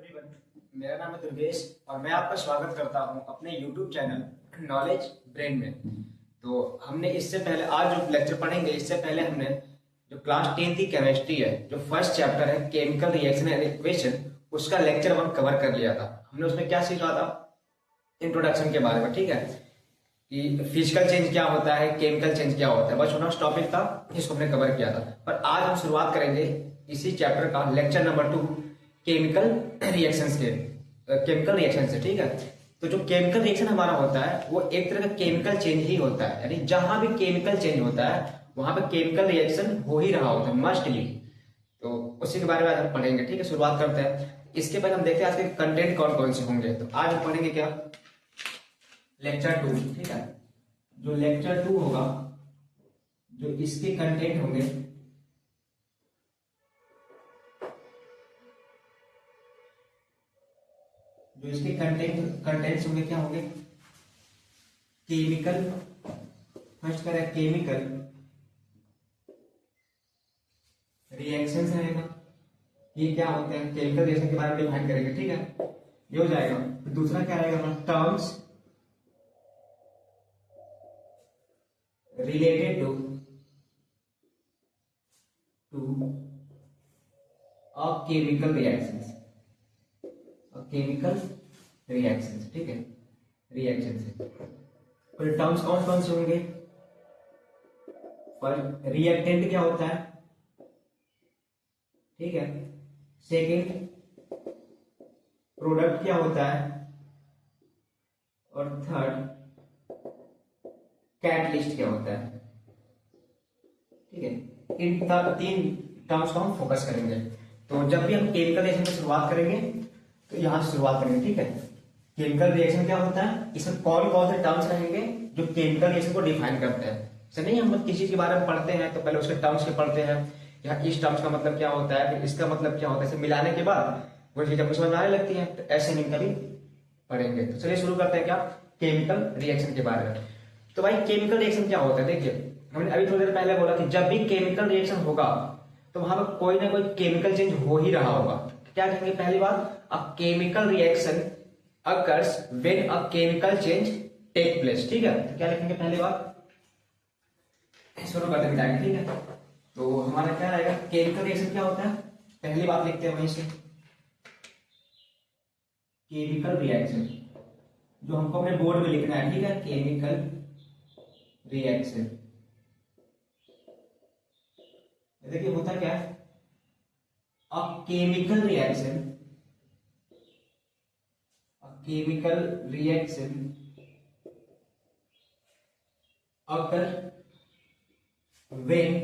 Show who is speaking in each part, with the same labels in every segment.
Speaker 1: Everyone, मेरा नाम है दुर्गेश और मैं आपका स्वागत करता हूं अपने YouTube चैनल नॉलेज ब्रेन में। तो हमने इससे पहले आज जो लेक्चर पढ़ेंगे, इससे पहले हमने जो क्लास 10 की केमिस्ट्री है, जो फर्स्ट चैप्टर है केमिकल रिएक्शन एंड इक्वेशन, उसका लेक्चर 1 कवर कर लिया था। हमने उसमें क्या सीखा था? इंट्रोडक्शन के बारे में, ठीक है, कि फिजिकल चेंज क्या होता है, केमिकल चेंज क्या होता है, बस छोटा टॉपिक था, इसको हमने कवर किया था। पर आज हम शुरुआत करेंगे इसी चैप्टर का लेक्चर नंबर 2 केमिकल रिएक्शंस से, ठीक है। तो जो केमिकल रिएक्शन हमारा होता है वो एक तरह का केमिकल चेंज ही होता है, यानी जहां भी केमिकल चेंज होता है वहां पे केमिकल रिएक्शन हो ही रहा होता है, मस्टली। तो उसी के बारे में आज हम पढ़ेंगे, ठीक है। शुरुआत करते हैं। इसके बाद हम देखते हैं आज के कंटेंट कौन कौन से होंगे। तो आज हम पढ़ेंगे क्या? लेक्चर 2, ठीक है। जो लेक्चर 2 होगा, जो इसके कंटेंट होंगे, जो इसके कंटेंट्स होंगे, क्या होंगे? केमिकल, फर्स्ट करें केमिकल रिएक्शंस रहेगा। ये क्या होते हैं? केमिकल रिएक्शन के बारे में डिफाइन करेंगे, ठीक है। ये हो जाएगा। फिर दूसरा क्या रहेगा हमारा? Terms related to chemical reactions, chemical reactions, ठीक है, रिएक्शन से। फिर टर्म्स कौन कौन से होंगे? पर रिएक्टेंट क्या होता है, ठीक है। सेकेंड, प्रोडक्ट क्या होता है, और थर्ड, कैटलिस्ट क्या होता है, ठीक है। इन 3 टर्म्स को हम फोकस करेंगे। तो जब भी हम केमिकल रिएक्शन की शुरुआत करेंगे तो यहां से शुरुआत करेंगे, ठीक है। केमिकल रिएक्शन क्या होता है, इसमें कौन कौन से टर्म्स रहेंगे जो केमिकल रिएक्शन को डिफाइन करते हैं। ऐसा नहीं हम किसी के बारे में पढ़ते हैं तो पहले उसके टर्म्स के पढ़ते हैं, या इस टर्म्स का मतलब क्या होता है, फिर इसका मतलब क्या होता है, इसे मिलाने के बाद वो चीज हमको समझ में आने लगती है। तो ऐसे नहीं कभी पढ़ेंगे। तो चलिए शुरू करते हैं क्या, केमिकल रिएक्शन के बारे में। तो भाई केमिकल रिएक्शन क्या होता है? देखिए, हमने अभी थोड़ी देर पहले बोला कि जब भी केमिकल रिएक्शन होगा तो वहां पर कोई ना कोई केमिकल चेंज हो ही रहा होगा। क्या कहेंगे? पहली बात, a chemical reaction occurs when a chemical change take place, ठीक है। तो क्या लिखेंगे? पहली बात शुरू करते मिटाएंगे, ठीक है। तो हमारा क्या रहेगा? केमिकल रिएक्शन क्या होता है, पहली बात लिखते हैं वहीं से, केमिकल रिएक्शन, जो हमको अपने बोर्ड में लिखना है, ठीक है। केमिकल रिएक्शन, देखिए होता क्या है, अ केमिकल रिएक्शन, अगर when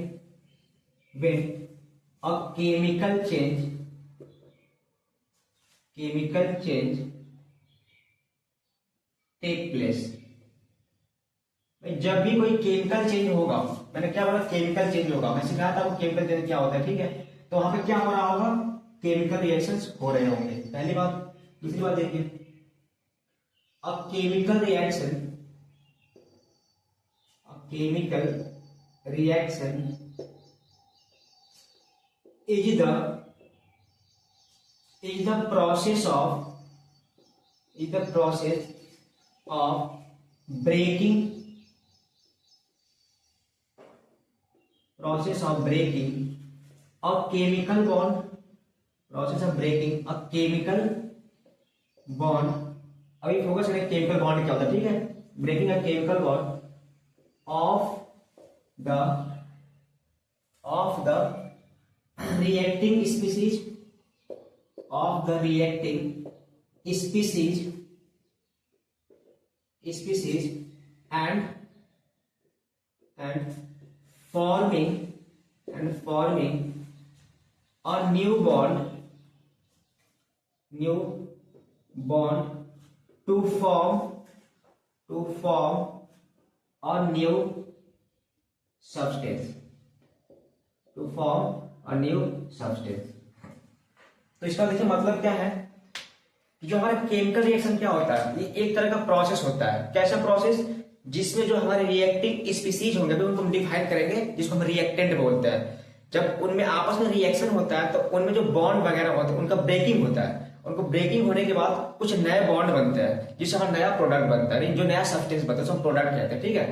Speaker 1: a chemical change take place। जब भी कोई केमिकल चेंज होगा, मैंने क्या बोला? केमिकल चेंज होगा। मैं सिखाया था आपको केमिकल चेंज क्या होता है, ठीक है। तो वहां पे क्या हो रहा होगा? केमिकल रिएक्शंस हो रहे होंगे, पहली बात। दूसरी बात देखिए, अब chemical reaction is the process of breaking a chemical bond, अभी फोकस करें केमिकल बॉन्ड क्या होता है, ठीक है। Breaking a chemical bond of the reacting species and forming a new bond to form a new substance, तो इसका देखिए मतलब क्या है, जो हमारा केमिकल रिएक्शन क्या होता है, ये एक तरह का प्रोसेस होता है। कैसा प्रोसेस? जिसमें जो हमारे रिएक्टिंग स्पीसीज होंगे, तो उनको हम डिफाइन करेंगे, जिसको हम रिएक्टेंट बोलते हैं। जब उनमें आपस में रिएक्शन होता है तो उनमें जो बॉन्ड वगैरह होते हैं उनका ब्रेकिंग होता है। उनको ब्रेकिंग होने के बाद कुछ नए बॉन्ड बनते हैं जिससे हमारा नया प्रोडक्ट बनता है, जो नया सब्सटेंस बनता है उसको हम प्रोडक्ट कहते हैं। ठीक है,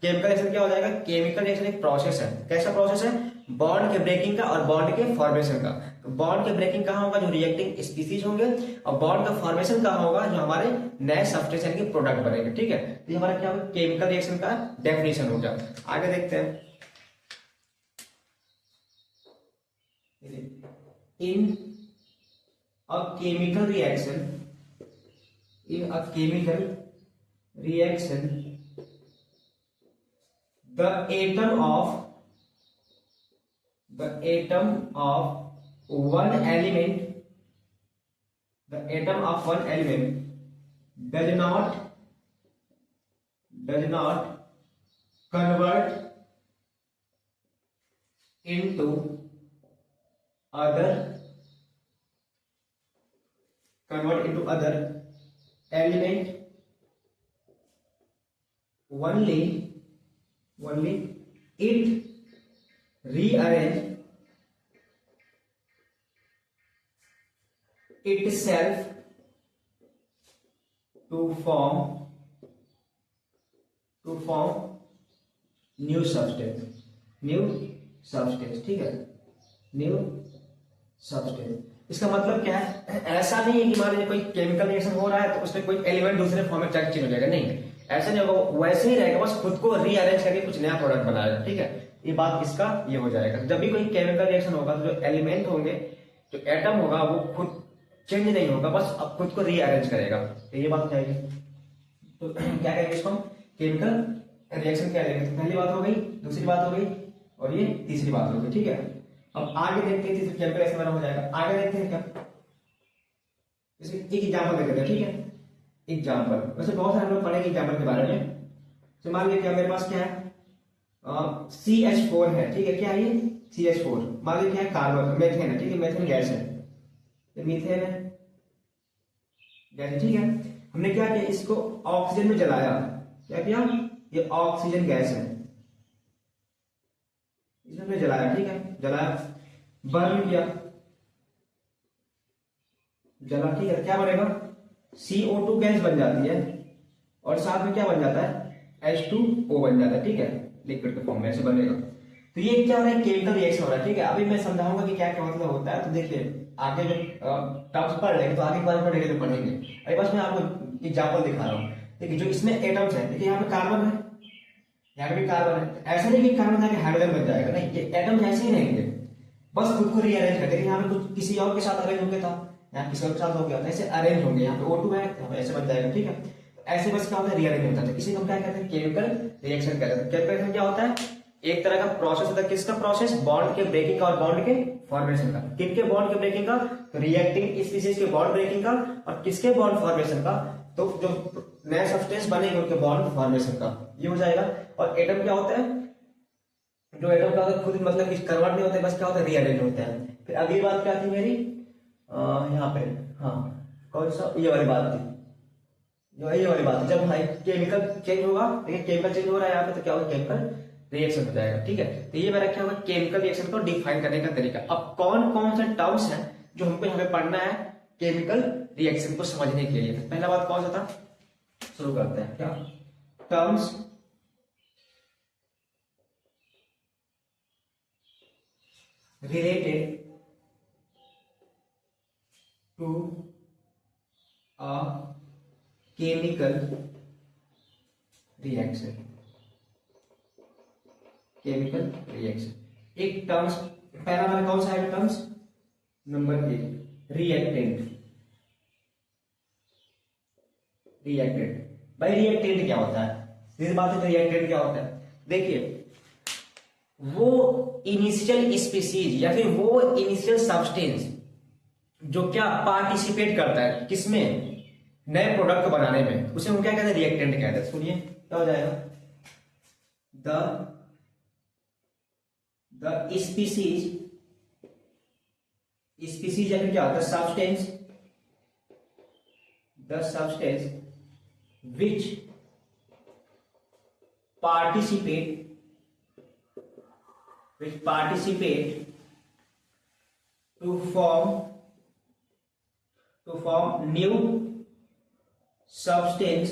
Speaker 1: केमिकल रिएक्शन क्या हो जाएगा? केमिकल रिएक्शन एक प्रोसेस है। कैसा प्रोसेस है? बॉन्ड के ब्रेकिंग का और बॉन्ड के फॉर्मेशन का। तो बॉन्ड के ब्रेकिंग कहाँ होगा? जो रिएक्टिंग स्पीसीज होंगे, और बॉन्ड का फॉर्मेशन कहाँ होगा? जो हमारे नए सब्सटेंस यानी कि प्रोडक्ट बनेंगे। ठीक है, तो ये हमारा क्या होगा? केमिकल रिएक्शन का डेफिनेशन हो गया। आगे देखते हैं। In a chemical reaction, in a chemical reaction, the atom of one element, the atom of one element does not convert into other element only it rearrange itself to form new substance। ठीक है, new substance. इसका मतलब क्या है? ऐसा नहीं है कि मान लीजिए कोई केमिकल रिएक्शन हो रहा है तो उसमें कोई एलिमेंट दूसरे फॉर्म में चेंज हो जाएगा, नहीं, ऐसा नहीं होगा। वैसे ही रहेगा, बस खुद को रीअरेंज करके कुछ नया प्रोडक्ट बनाएगा। ठीक है, ये बात इसका ये हो जाएगा। जब भी कोई केमिकल रिएक्शन होगा तो जो एलिमेंट होंगे, जो एटम होगा, वो खुद चेंज नहीं होगा, बस अब खुद को रीअरेंज करेगा। तो ये बात जाएगी। तो क्या कहेंगे इसको? हम केमिकल रिएक्शन क्या लेंगे? तो पहली बात हो गई, दूसरी बात हो गई, और ये तीसरी बात हो गई। ठीक है, अब आगे देखते हैं तीसरी केमिकल रिएक्शन हो जाएगा। आगे देखते हैं क्या, इसमें एक एग्जांपल देते हैं। ठीक है, एग्जांपल, वैसे बहुत सारे लोग पढ़ेंगे एग्जांपल के बारे में। तो मान लीजिए क्या मेरे पास क्या है? CH4 है। ठीक है, क्या है ये? CH4। मान लीजिए क्या है? कार्बन, मेथेन है। ठीक है, मेथेन गैस है, ये मीथेन है गैस। ठीक है, हमने क्या किया? इसको ऑक्सीजन में जलाया। क्या किया? ये ऑक्सीजन गैस है, इसमें हमने जलाया। ठीक है, जलाया, बर्न किया, जला। ठीक है, क्या बनेगा? CO2 गैस बन जाती है, और साथ में क्या बन जाता है? H2O बन जाता है। ठीक है, लिक्विड के फॉर्म में ऐसे बनेगा। तो ये क्या हो रहा है? केमिकल रिएक्शन हो रहा है। ठीक है, अभी मैं समझाऊंगा कि क्या क्या मतलब होता है। तो देखिए, आगे जो टर्म्स पढ़ लेंगे तो आगे के बारे में पढ़ेंगे तो पढ़ेंगे। अभी बस मैं आपको एग्जांपल दिखा रहा हूँ। देखिए, जो इसमें एटम्स है, देखिए यहाँ पे कार्बन है, यहाँ भी कार्बन है। ऐसा नहीं कि कार्बन जाके हाइड्रोजन बन जाएगा, नहीं, ये एटम्स ऐसे ही रहेंगे, बस खुद को रीअरेंज करते हैं। यहाँ पे कुछ किसी और के साथ अरेंज हो गया था, यहाँ किसी और के साथ हो गया था, ऐसे अरेंज होंगे। यहाँ पे O2 है, यहाँ पे ऐसे बन जाएगा। ठीक है, ऐसे बस क्या होता है? रीअरेंज होता है। इसी को हम क्या कहते हैं? केमिकल रिएक्शन कहते हैं। केमिकल रिएक्शन क्या होता है? एक तरह का प्रोसेस होता है। किसका प्रोसेस? बॉन्ड के ब्रेकिंग का और बॉन्ड के फॉर्मेशन का। किसके बॉन्ड के ब्रेकिंग का? तो रिएक्टिंग स्पीसीज के बॉन्ड ब्रेकिंग का। और किसके बॉन्ड फॉर्मेशन का? तो जो नए सब्सटेंस बनेंगे उनके बॉन्ड फॉर्मेशन का, ये हो जाएगा। और एटम क्या होता है? जो एटम का होता है खुद मतलब कन्वर्ट नहीं होता है, बस क्या होता है? रीअरेंज होता है। फिर अगली बात क्या थी मेरी? यहाँ पे, हाँ, कौन सा? ये वाली बात थी, जो ये वाली बात है। जब केमिकल चेंज होगा, देखिए केमिकल चेंज हो रहा है यहाँ पे, तो क्या होगा? केमिकल रिएक्शन हो जाएगा। ठीक है, तो ये मेरा क्या होगा? केमिकल रिएक्शन को डिफाइन करने का तरीका। अब कौन कौन से टर्म्स हैं जो हमको यहाँ पे पढ़ना है केमिकल रिएक्शन को समझने के लिए? पहला बात कौन सा था? शुरू करते हैं। क्या terms related to a chemical reaction। Chemical reaction एक टर्म्स, पहला हमारा कौन सा है टर्म्स? Number 1, reactant. भाई रिएक्टेंट क्या होता है? सीधी बात है, रिएक्टेंट क्या होता है? देखिए, वो इनिशियल स्पीसीज या फिर वो इनिशियल सब्सटेंस जो क्या पार्टिसिपेट करता है किसमें? नए प्रोडक्ट बनाने में, उसे हम क्या कहते हैं? रिएक्टेंट कहते हैं। सुनिए क्या हो जाएगा? द स्पीसीज या फिर क्या होता है? Substance which participate which participate to form new substance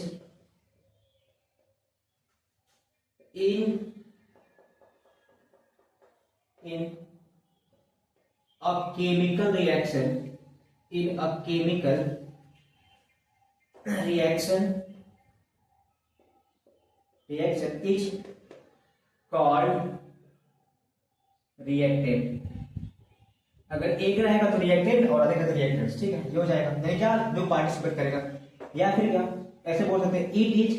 Speaker 1: in a chemical reaction, is called reactant. अगर एक रहेगा तो रिएक्टेंट और अधिक तो रिएक्टेंट्स, ठीक है, ये हो जाएगा। नहीं क्या, जो पार्टिसिपेट करेगा, या फिर क्या ऐसे बोल सकते हैं, it is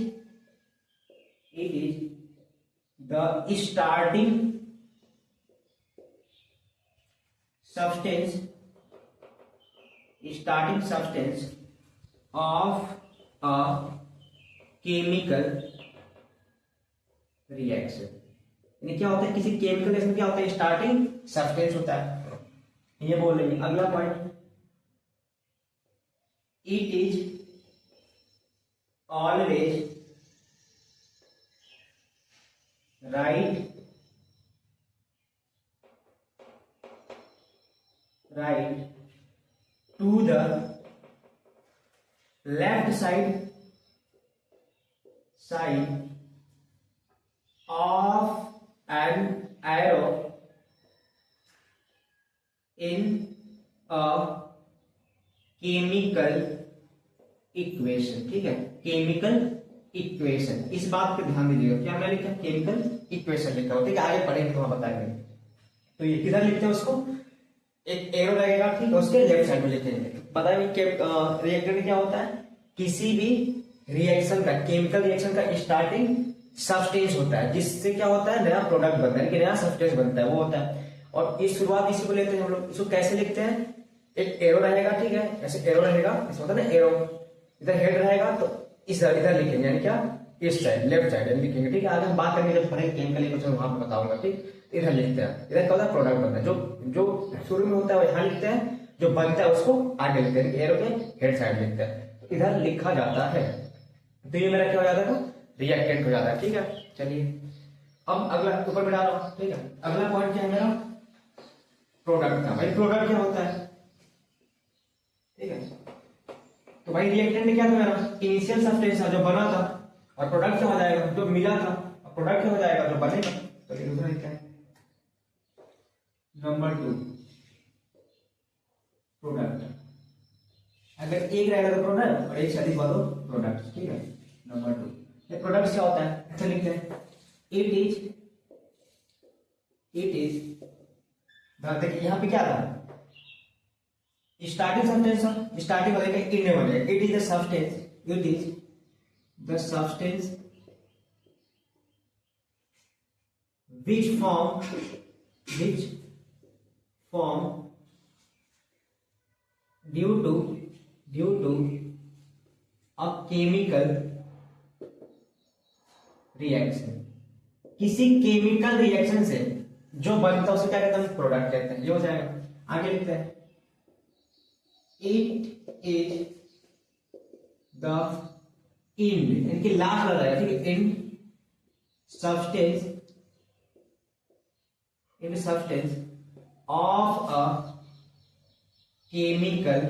Speaker 1: the starting substance of a chemical reaction। यानी क्या होता है, किसी केमिकल रिएक्शन क्या होता है, स्टार्टिंग सब्सटेंस होता है, ये बोल रही है। अगला point, it is always right to the left side of an arrow in a chemical equation. ठीक है, केमिकल इक्वेशन, इस बात पे ध्यान दीजिएगा। क्या मैं लिखा, केमिकल इक्वेशन लिखा हो, ठीक है, आगे पढ़ेंगे तो हम बताएंगे। तो ये किधर लिखते हैं उसको, एक एरो लगेगा, ठीक है, उसके लेफ्ट साइड में लिखेंगे। पता है रिएक्टर में क्या होता है, किसी भी रिएक्शन का, केमिकल रिएक्शन का स्टार्टिंग सब्सटेंस होता है, जिससे क्या होता है, नया प्रोडक्ट बनता है, नया सब्सटेंस बनता है, वो होता है। और इस शुरुआत इसी को लेते हैं हम लोग। इसको कैसे लिखते हैं, एक एरो रहेगा, ठीक है, ऐसे एरो रहेगा, इसमें होता है ना एरो, इधर हेड रहेगा तो इधर लिखेंगे, यानी क्या, इस साइड, लेफ्ट साइड लिखेंगे, ठीक है। आगे हम बात करेंगे जब पढ़ेंगे केमिकल इक्वेशन, वहां पर बताऊंगा, ठीक। इधर लिखते हैं, इधर क्या होता है, प्रोडक्ट बनता है, जो शुरू में होता है वो यहाँ लिखते हैं, जो बनता है उसको आगे लिखते हैं, एरो के हेड साइड लिखते हैं, तो इधर लिखा जाता है। तो ये मेरा क्या हो जाता है, रिएक्टेंट हो जाता है, ठीक है। चलिए अब अगला ऊपर में डालो, ठीक है। अगला पॉइंट क्या है मेरा, प्रोडक्ट का। भाई प्रोडक्ट क्या होता है, ठीक है। तो भाई रिएक्टेंट क्या था मेरा, इनिशियल सब्सटेंस था जो बना था, और प्रोडक्ट क्या हो जाएगा, जो मिला था, और प्रोडक्ट क्या हो जाएगा, जो बनेगा। तो ये दूसरा क्या है, नंबर 2 प्रोडक्ट। अगर एक रहेगा तो प्रोडक्ट और एक से अधिक हुआ तो प्रोडक्ट, ठीक है। नंबर 2 ये प्रोडक्ट क्या होता है, ऐसे लिखते हैं, इट इज देखिए यहाँ पे क्या था, स्टार्टिंग सब्सटेंस, स्टार्टिंग हो जाएगा, इन में बनेगा, it is the substance which form due to a chemical reaction। किसी केमिकल रिएक्शन से जो बनता है उसे क्या कहते हैं, प्रोडक्ट कहते हैं। ये हो जाएगा। आगे लिखते हैं, इट इज द एंड, इनकी लास्ट लग जाएगा, ठीक है, and substance of a chemical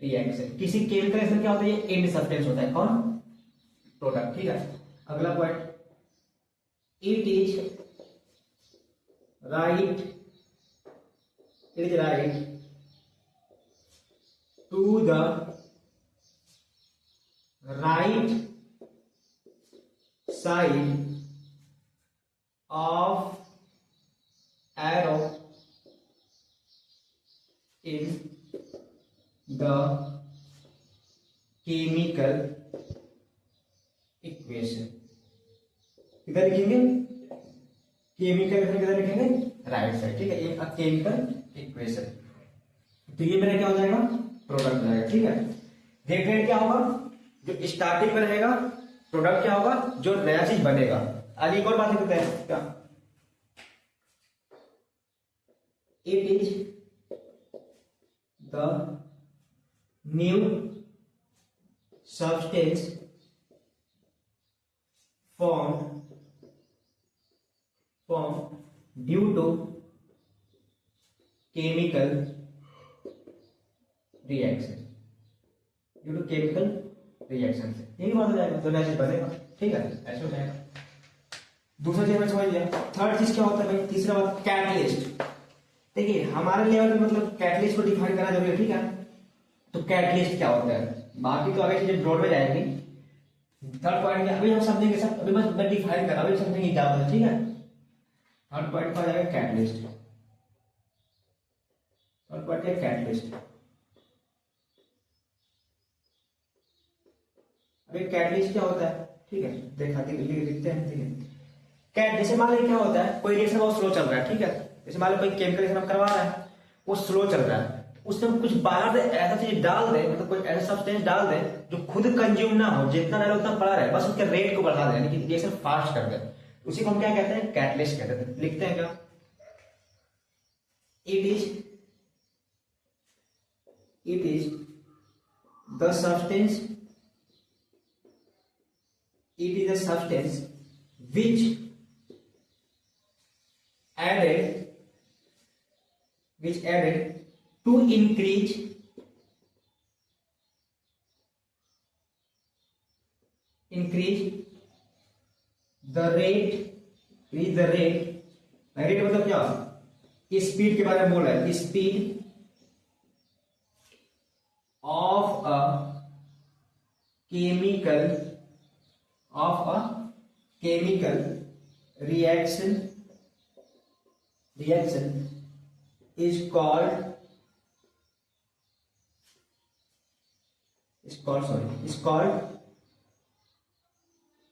Speaker 1: reaction। किसी केमिकल रिएक्शन क्या होता है, ये एंड सब्सटेंस होता है, कौन, प्रोडक्ट, ठीक है। अगला point, it is right to the right side of arrow in the chemical equation। किधर लिखेंगे, केमिकल इक्वेशन किधर लिखेंगे, राइट साइड, ठीक है, ये केमिकल इक्वेशन। तो ये मेरा क्या हो जाएगा, प्रोडक्ट हो जाएगा, ठीक है। देख रहे हैं क्या होगा, जो स्टार्टिंग में रहेगा प्रोडक्ट क्या होगा, जो नया चीज बनेगा। आगे एक और बात लिखते हैं, क्या, it is the new substance formed due to chemical reaction, due to chemical reaction से यही बात हो जाएगा, तो एसिड बनेगा। ठीक है, ऐसे हो जाएगा। दूसरा चीज में समझ लिया। थर्ड चीज क्या होता है भाई, तीसरा बात कैटलिस्ट। देखिए हमारे लेवल में मतलब कैटलिस्ट को डिफाइन करना जरूरी है। ठीक है, तो कैटलिस्ट क्या होता है, बाकी तो आगे चीजें ब्रॉड में जाएंगी। थर्ड पॉइंट अभी हम समझेंगे सब, अभी बस मैं डिफाइन कर रहा हूं, अभी समझेंगे क्या होता है। ठीक है, थर्ड पॉइंट पर आ जाएगा कैटलिस्ट। थर्ड पॉइंट है कैटलिस्ट। अभी कैटलिस्ट क्या होता है, ठीक है, दिखते हैं। ठीक है, कैट जैसे मान लीजिए क्या होता है, कोई रिएक्शन बहुत स्लो चल रहा है। ठीक है, जैसे मान लो कोई केमिकल रिएक्शन हम करवा रहा है, वो स्लो चल रहा है, उसमें हम कुछ बाहर से ऐसा चीज डाल दे, मतलब कोई ऐसा सब्सटेंस डाल दे जो खुद कंज्यूम ना हो, जितना डाले उतना पड़ा रहे, बस उसके रेट को बढ़ा दे, यानी कि रिएक्शन फास्ट कर दे, उसी को हम क्या कहते हैं, कैटलिस्ट कहते हैं। लिखते हैं क्या, it is the substance, it is a substance which added to increase the rate, मतलब क्या, स्पीड के बारे में बोल रहा है, speed of a chemical reaction is called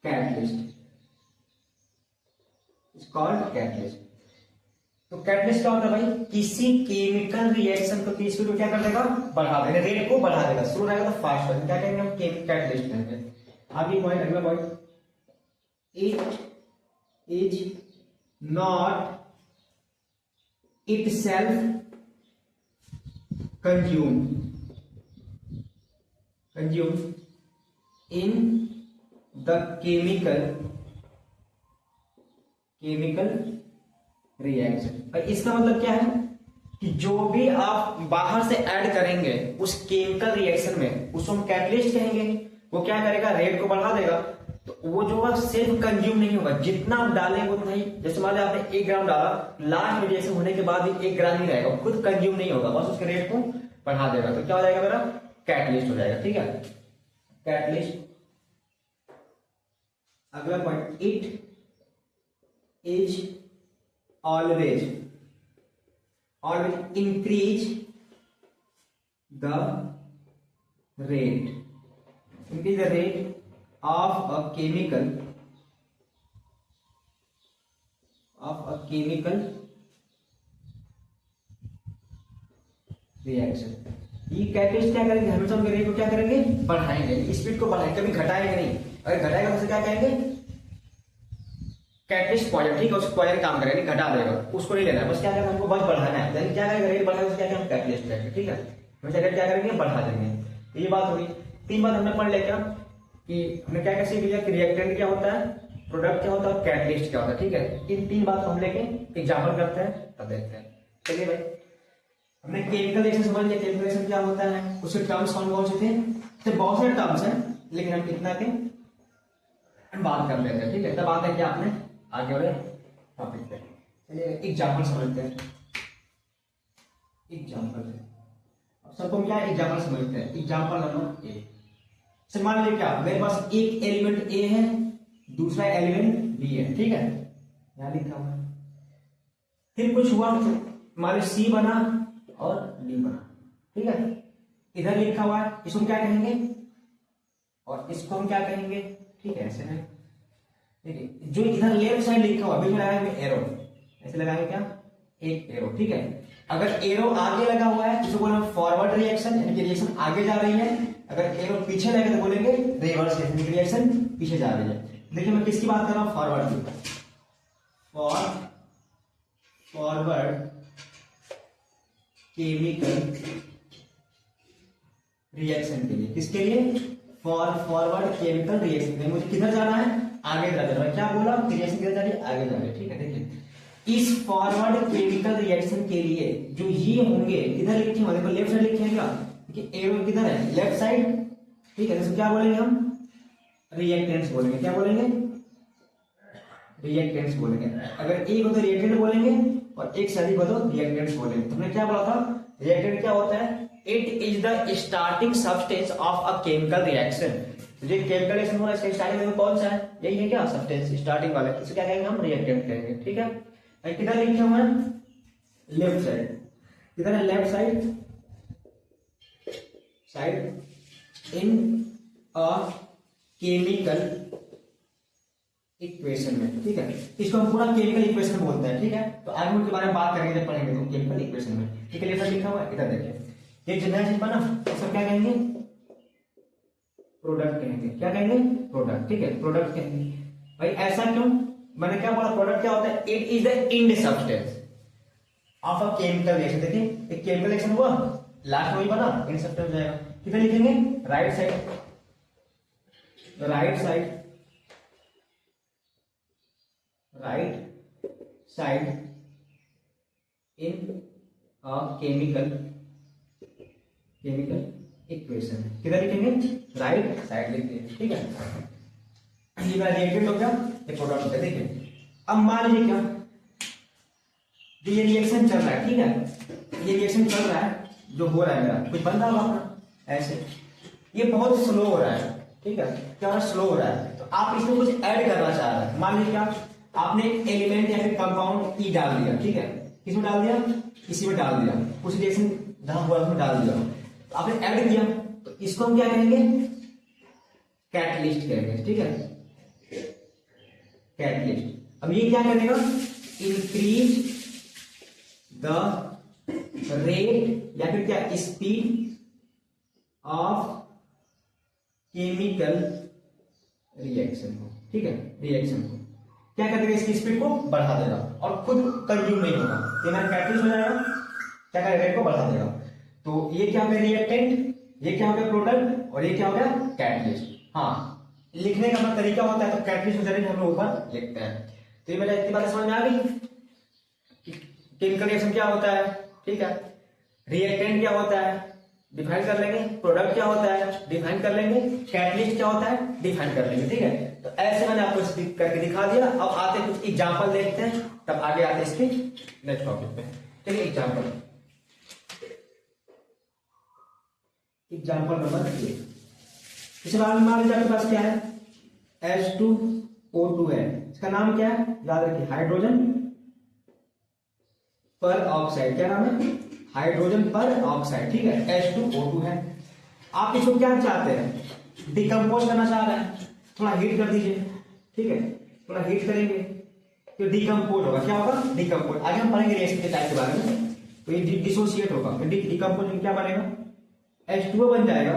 Speaker 1: catalyst. तो कैटलिस्ट क्या होता है भाई, किसी केमिकल रिएक्शन को की स्पीड को क्या कर देगा, बढ़ा देगा, रेट को बढ़ा देगा, स्लो रहेगा तो फास्ट होगा, क्या कहेंगे हम, कैटलिस्ट कहेंगे। आगे पॉइंट, अगला point, it is not itself consumed in the chemical reaction। इसका मतलब क्या है कि जो भी आप बाहर से ऐड करेंगे उस केमिकल रिएक्शन में, उसको हम कैटलिस्ट कहेंगे। वो क्या करेगा, रेट को बढ़ा देगा, तो वो जो है सिर्फ कंज्यूम नहीं होगा, जितना आप डालेंगे उतना ही। जैसे मान लीजिए आपने 1 ग्राम डाला, लास्ट में रिएक्शन होने के बाद भी 1 ग्राम ही रहेगा, खुद कंज्यूम नहीं होगा, बस उसके रेट को बढ़ा देगा, तो क्या हो जाएगा मेरा, कैटलिस्ट हो जाएगा। ठीक है, कैटलिस्ट। अगला point, it is always increase the rate of a chemical reaction। ये कैटलिस्ट क्या करेंगे, हमेशा उनके रेट को क्या करेंगे, बढ़ाएंगे, स्पीड को बढ़ाएंगे, कभी घटाएंगे नहीं। अगर घटाएगा तो क्या कहेंगे, कैटलिस्ट पॉइजन। ठीक है, उस पॉइजन काम करेगा, घटा देगा, उसको नहीं लेना है, बस क्या करना है, हमको बस बढ़ाना है। यानी क्या करेगा, रेट बढ़ाएगा, क्या हम कैटलिस्ट करेंगे। ठीक है, हमेशा रेट क्या करेंगे, बढ़ा देंगे। तो ये बात होगी। 3 बात हमने पढ़ लिया क्या, कि हमने क्या सीख लिया कि रिएक्टेंट क्या होता है, प्रोडक्ट क्या होता है, कैटलिस्ट क्या होता है। ठीक है, इन 3 बात को हम लेके एग्जाम्पल करते हैं, तब देखते हैं। चलिए भाई, हमने केमिकल रिएक्शन समझ लिया, केमिकल रिएक्शन क्या होता है, उसके टर्म्स कौन से थे, तो बहुत सारे टर्म्स हैं, लेकिन हम इतना के बात कर लेते हैं। ठीक है, तब बात है कि आपने आगे वाले टॉपिक पे। चलिए एग्जाम्पल समझते हैं। एग्जाम्पल अब सबको क्या एग्जाम्पल समझते हैं। एग्जाम्पल नंबर 1, मान लीजिए क्या, मेरे पास एक एलिमेंट ए है, दूसरा एलिमेंट बी है। ठीक है, यहां लिखा हुआ है। फिर कुछ हुआ, मान लीजिए सी बना और डी बना। ठीक है, इधर लिखा हुआ है, इसको क्या कहेंगे और इसको हम क्या कहेंगे। ठीक है, ऐसे है। ठीक है, जो इधर लेफ्ट साइड लिखा हुआ, बीच में लगाएंगे एरो, ऐसे लगाएंगे क्या, एक एरो। ठीक है, अगर एरो आगे लगा हुआ है इसको बोलेंगे फॉरवर्ड रिएक्शन, यानी कि रिएक्शन आगे जा रही है। अगर एरो पीछे लगे तो बोलेंगे रिवर्स रिएक्शन, पीछे जा रही है। देखिए मैं किसकी बात कर रहा हूं, फॉरवर्ड की। फॉरवर्ड केमिकल रिएक्शन के लिए, किसके लिए, फॉरवर्ड केमिकल रिएक्शन। मुझे किधर जाना है, आगे जाना है। क्या बोला, रिएक्शन किधर जा रही है, आगे जा रही है। ठीक है, देखिए इस फॉरवर्ड केमिकल रिएक्शन के लिए जो ये होंगे किधर लिखे हैं, देखो लेफ्ट साइड लिखे हैं क्या, देखिए एरो किधर है, लेफ्ट साइड, ठीक है। इसको क्या बोलेंगे हम, रिएक्टेंट्स बोलेंगे, क्या बोलेंगे, रिएक्टेंट्स बोलेंगे। अगर एक हो तो रिएक्टेंट बोलेंगे और एक से अधिक हो तो रिएक्टेंट्स बोलेंगे। तुमने क्या बोला था, रिएक्टेंट क्या होता है, it is the starting substance of a chemical reaction. जो केमिकल रिएक्शन हो रहा है इसका स्टार्टिंग में कौन सा है, यही है क्या, सब्सटेंस स्टार्टिंग वाला, इसको क्या कहेंगे हम, रिएक्टेंट कहेंगे, ठीक है। किधर लिखे हुए हैं, लेफ्ट साइड, किधर है, left side, in a chemical equation में, ठीक है। इसको हम पूरा केमिकल इक्वेशन बोलते हैं, ठीक है। तो आगे उनके बारे में बात करेंगे जब पढ़ेंगे तो केमिकल इक्वेशन में, ठीक है। लेफ्ट साइड लिखा हुआ है, इधर देखिए, ये जो नया चीज बना इसको क्या कहेंगे, प्रोडक्ट कहेंगे, क्या कहेंगे, प्रोडक्ट, ठीक है, प्रोडक्ट कहेंगे। भाई ऐसा क्यों, मैंने क्या बोला, प्रोडक्ट क्या होता है, it is the end substance of a chemical reaction. देखिए एक केमिकल रिएक्शन हुआ, लास्ट में ही बना, एंड सब्सटेंस हो जाएगा। किधर लिखेंगे, right side, right side, right side in a chemical equation, किधर लिखेंगे, राइट साइड लिखते हैं, ठीक है। ये मेरा रिएक्टेंट हो गया, ये प्रोडक्ट हो गया। देखिए अब मान लीजिए क्या, जो ये रिएक्शन चल रहा है, ठीक है, ये रिएक्शन चल रहा है, जो हो रहा है मेरा, कुछ बन रहा होगा अपना ऐसे, ये बहुत स्लो हो रहा है, ठीक है, क्या स्लो हो रहा है, तो आप इसमें कुछ ऐड करना चाह रहे हैं। मान लीजिए क्या, आपने एलिमेंट या फिर कंपाउंड ई डाल दिया, ठीक है, किसमें डाल दिया, इसी में डाल दिया, कुछ रिएक्शन जहां हुआ उसमें डाल दिया, तो आपने ऐड किया, तो इसको हम क्या कहेंगे, कैटलिस्ट कहेंगे, ठीक है, कैटलिस्ट। अब ये क्या करेगा, इंक्रीज द रेट या फिर क्या, स्पीड ऑफ केमिकल रिएक्शन को, ठीक है, रिएक्शन को क्या कर देगा, इसकी स्पीड को बढ़ा देगा और खुद कंज्यूम नहीं होगा, ये मेरा कैटलिस्ट हो जाएगा, क्या करेगा, रेट को बढ़ा देगा। तो ये क्या हो गया, रिएक्टेंट, ये क्या हो गया, प्रोडक्ट, और ये क्या हो गया, कैटलिस्ट। हाँ, लिखने का अपना तरीका होता है, तो कैटलिस्ट हो जाएगा, हम लोग ऊपर लिखते हैं। तो ये मेरा इतनी बात समझ में आ गई, केमिकल रिएक्शन क्या होता है, ठीक है, रिएक्टेंट क्या होता है, डिफाइन कर लेंगे, प्रोडक्ट क्या होता है, डिफाइन कर लेंगे, कैटलिस्ट क्या होता है, डिफाइन कर लेंगे, ठीक है। तो ऐसे मैंने आपको करके दिखा दिया। अब आते कुछ एग्जांपल देखते हैं, तब आगे आते इसके नेक्स्ट टॉपिक पे। चलिए एग्जांपल नंबर 3, इस बार मान लीजिए आपके पास क्या है, H2O2 है, इसका नाम क्या है, याद रखिए, हाइड्रोजन पर ऑक्साइड, क्या नाम है, हाइड्रोजन पर ऑक्साइड, ठीक है, H2O2 है। आप इसको क्या चाहते हैं, डिकम्पोज करना चाह रहे हैं, थोड़ा हीट कर दीजिए, ठीक है, थोड़ा हीट करेंगे तो डिकम्पोज होगा, क्या होगा, डिकम्पोज। आगे हम पढ़ेंगे रिएक्शन के टाइप के बारे में, तो ये डिसोसिएट होगा, डिकम्पोज में क्या बनेगा, H2O बन जाएगा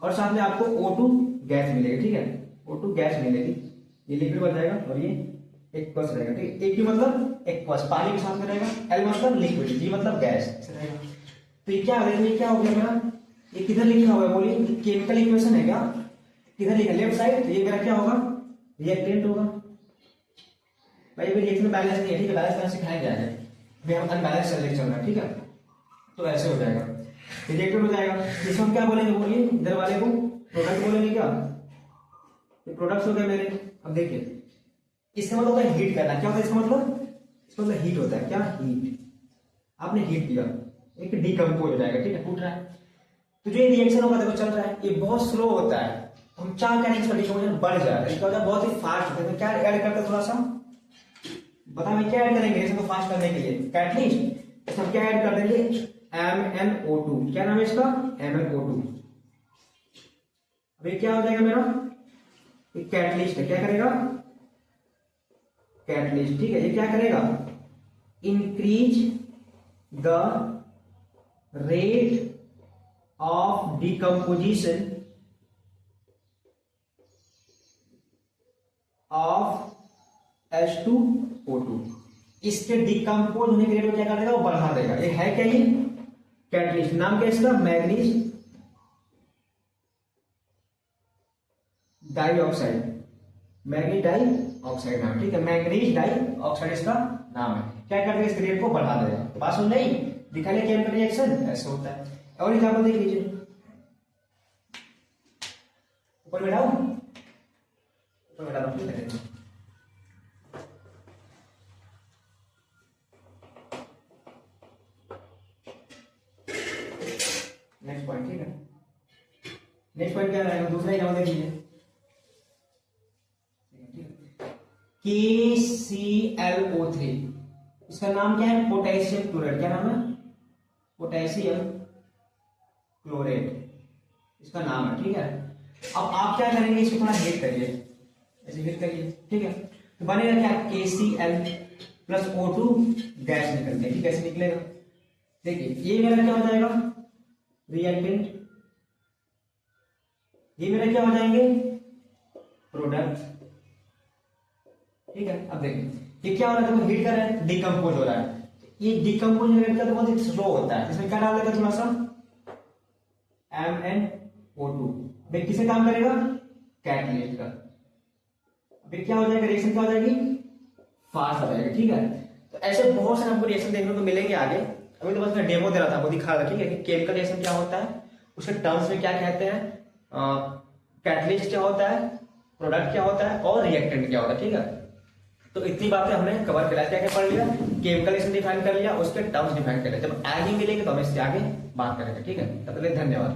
Speaker 1: और साथ में आपको O2 गैस मिलेगी, ठीक है, O2 गैस मिलेगी, ये लिक्विड बन जाएगा और ये एक्वस रहेगा, ठीक है, एक मतलब एक्वस, पानी के साथ में रहेगा, L मतलब लिक्विड, G मतलब गैस रहेगा। तो ये क्या है, ये क्या हो गया मेरा, ये किधर लिखा हुआ है, बोलिए, केमिकल इक्वेशन है क्या, किधर लिखा, लेफ्ट साइड, तो ये मेरा क्या होगा, रिएक्टेंट होगा। भाई अभी रिएक्शन बैलेंस नहीं है, ठीक है, बैलेंस करना सिखाएंगे आगे, अभी हम अनबैलेंस चल रहा है, ठीक है, तो ऐसे हो जाएगा, रिएक्टेंट हो जाएगा। इसको हम क्या बोलेंगे, बोलिए, इधर वाले को प्रोडक्ट बोलेंगे क्या, ये प्रोडक्ट्स हो गए मेरे। अब देखिए इसका मतलब होता है हीट करना, क्या होता है इसका मतलब हीट होता है, क्या, हीट, आपने हीट दिया, एक डिकम्पोज हो जाएगा, ठीक है, टूट रहा है। तो जो ये रिएक्शन होगा, देखो चल रहा है, ये बहुत स्लो होता है, हम चाह करें इसका डिकम्पोजिशन बढ़ जाए, इसका होता है बहुत ही फास्ट होता है। तो क्या ऐड करते हैं, थोड़ा सा बताओ क्या ऐड करेंगे इसको फास्ट करने के लिए, कैटलिस्ट, इसमें क्या ऐड कर देंगे, MnO2, क्या नाम है इसका, MnO2। अब ये क्या हो जाएगा मेरा, कैटलिस्ट है, क्या करेगा, कैटलिस्ट, ठीक है, ये क्या करेगा, increase the rate of decomposition of H2O2, इसके डिकम्पोज होने के रेट को क्या कर देगा, वो बढ़ा देगा। ये है क्या, ये कैटलिस्ट, नाम क्या इसका, मैग्नीज डाइऑक्साइड, मैग्नीज डाइऑक्साइड नाम, ठीक है, मैग्नीज डाइऑक्साइड इसका नाम है। क्या कर देगा, इस रेट को बढ़ा देगा। बात सुन नहीं, दिखा लिया केमिकल रिएक्शन ऐसे होता है। और एग्जाम्पल देख लीजिए, ऊपर बैठाओ, ऊपर बैठा दो, ठीक है। नेक्स्ट पॉइंट, ठीक है। नेक्स्ट पॉइंट क्या रहेगा, दूसरा एग्जाम्पल देख लीजिए, KClO3, इसका नाम क्या है, पोटेशियम क्लोराइड। क्या नाम है, पोटेशियम क्लोराइड इसका नाम है, ठीक है। अब आप क्या करेंगे, इसको थोड़ा हीट करिए, ऐसे हीट करिए, ठीक है। तो बनेगा क्या, KCl+O2 गैस निकलती है, ठीक है। कैसे निकलेगा, देखिए ये मेरा क्या हो जाएगा, रिएक्टेंट, ये मेरा क्या हो जाएंगे, प्रोडक्ट, ठीक है। अब देखिए ये क्या हो रहा है, हीट कर रहा है, डिकम्पोज हो रहा है। ये डिकम्पोज रेट का तो बहुत स्लो होता है, इसमें क्या डाल देगा, थोड़ा सा MnO2, भाई किसे काम करेगा, कैटलिस्ट का। अभी क्या हो जाएगा, रिएक्शन क्या हो जाएगी, फास्ट हो जाएगी, ठीक है। तो ऐसे बहुत सारे हमको रिएक्शन देखने को मिलेंगे आगे। अभी तो बस मैं डेमो दे रहा था, वो दिखा रहा था, ठीक है, कि केमिकल रिएक्शन क्या होता है, उसके टर्म्स में क्या कहते हैं, कैटलिस्ट क्या होता है, प्रोडक्ट क्या होता है, और रिएक्टेंट क्या होता है, ठीक है। तो इतनी बातें हमने कवर करा, क्या क्या पढ़ लिया, केमिकल रिएक्शन डिफाइन कर लिया, उसके टर्म्स डिफाइन कर लिया। जब आगे मिलेंगे तो हम इससे आगे बात करेंगे, ठीक है। तब तक धन्यवाद।